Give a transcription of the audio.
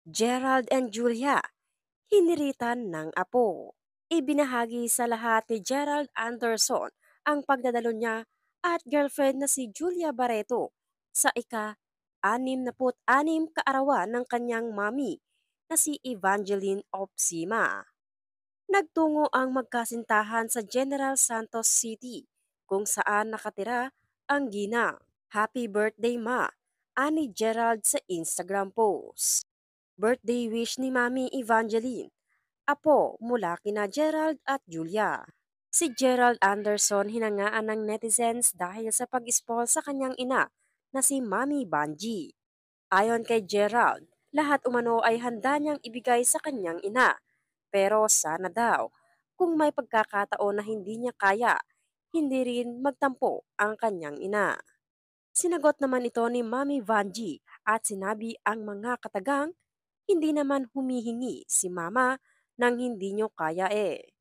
Gerald and Julia, hiniritan ng apo. Ibinahagi sa lahat ni Gerald Anderson ang pagdadalo niya at girlfriend na si Julia Barreto sa ika-66 kaarawan ng kanyang mami na si Evangeline Opsima. Nagtungo ang magkasintahan sa General Santos City kung saan nakatira ang ginang. Happy birthday ma, ani Gerald sa Instagram post. Birthday wish ni Mami Evangeline, apo mula kina Gerald at Julia. Si Gerald Anderson hinangaan ng netizens dahil sa pag-spoil sa kanyang ina na si Mami Banji. Ayon kay Gerald, lahat umano ay handa niyang ibigay sa kanyang ina. Pero sana daw, kung may pagkakataon na hindi niya kaya, hindi rin magtampo ang kanyang ina. Sinagot naman ito ni Mami Vanji at sinabi ang mga katagang hindi naman humihingi si Mama nang hindi nyo kaya eh.